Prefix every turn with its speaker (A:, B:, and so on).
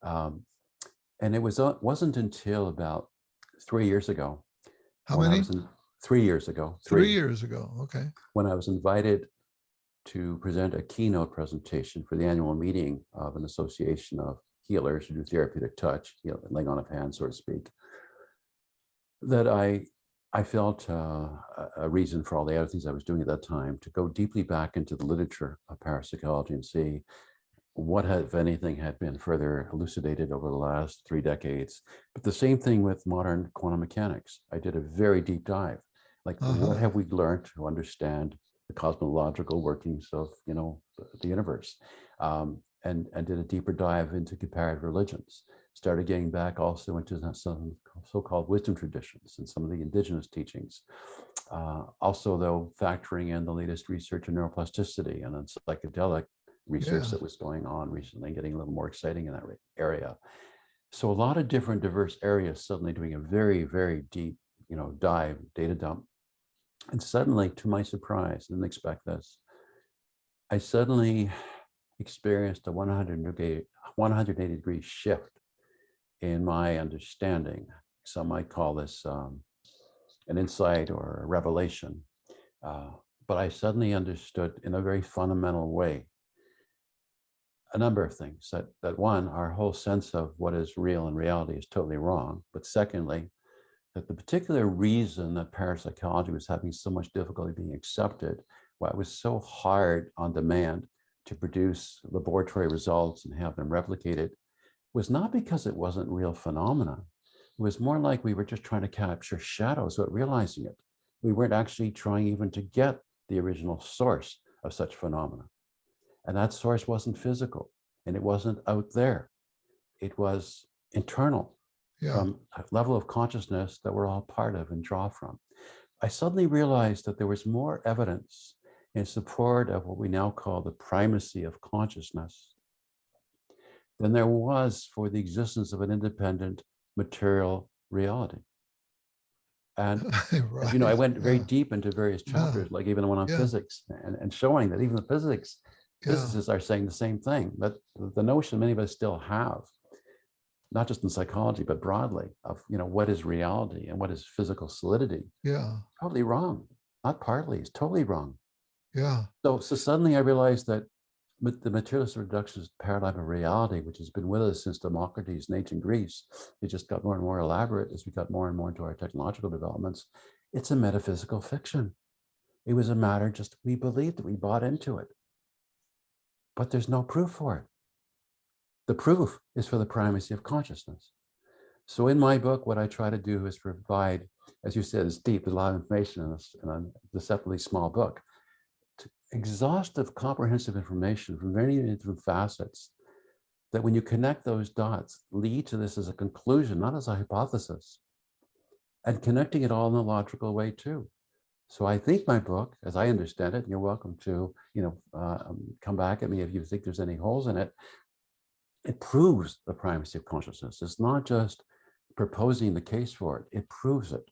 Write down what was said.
A: And it wasn't until about 3 years ago
B: How
A: when I
B: many?
A: was in 3 years ago,
B: 3 years ago. Okay.
A: when I was invited to present a keynote presentation for the annual meeting of an association of healers who do therapeutic touch, laying on of hands, so to speak, that I felt a reason for all the other things I was doing at that time to go deeply back into the literature of parapsychology and see what, if anything, had been further elucidated over the last 3 decades. But the same thing with modern quantum mechanics. I did a very deep dive. Like, what have we learned to understand the cosmological workings of, the universe? And did a deeper dive into comparative religions. Started getting back also into some so-called wisdom traditions and some of the indigenous teachings. Also, though, factoring in the latest research in neuroplasticity and on psychedelic research that was going on recently, getting a little more exciting in that area. So a lot of different diverse areas suddenly doing a very, very deep, dive, data dump. And suddenly, to my surprise, didn't expect this, I suddenly experienced a 180 degree shift in my understanding. Some might call this an insight or a revelation. But I suddenly understood in a very fundamental way a number of things. That one, our whole sense of what is real and reality is totally wrong. But secondly, that the particular reason that parapsychology was having so much difficulty being accepted, why it was so hard on demand to produce laboratory results and have them replicated, was not because it wasn't real phenomena. It was more like we were just trying to capture shadows without realizing it. We weren't actually trying even to get the original source of such phenomena. And that source wasn't physical, and it wasn't out there. It was internal, from a level of consciousness that we're all part of and draw from. I suddenly realized that there was more evidence in support of what we now call the primacy of consciousness than there was for the existence of an independent material reality. And
B: Right.
A: as you know, I went very deep into various chapters, like even the one on physics, and showing that even the physicists are saying the same thing, that the notion many of us still have, not just in psychology, but broadly, of what is reality and what is physical solidity. Totally wrong. Not partly, it's totally wrong. So suddenly I realized that the materialist reductionist paradigm of reality, which has been with us since Democritus in ancient Greece, it just got more and more elaborate as we got more and more into our technological developments. It's a metaphysical fiction. It was a matter just we believed it, we bought into it. But there's no proof for it. The proof is for the primacy of consciousness. So in my book, what I try to do is provide, as you said, it's deep, there's a lot of information in a deceptively small book, exhaustive, comprehensive information from many different facets that when you connect those dots, lead to this as a conclusion, not as a hypothesis, and connecting it all in a logical way too. So I think my book, as I understand it, and you're welcome to, come back at me if you think there's any holes in it, it proves the primacy of consciousness. It's not just proposing the case for it, it proves it.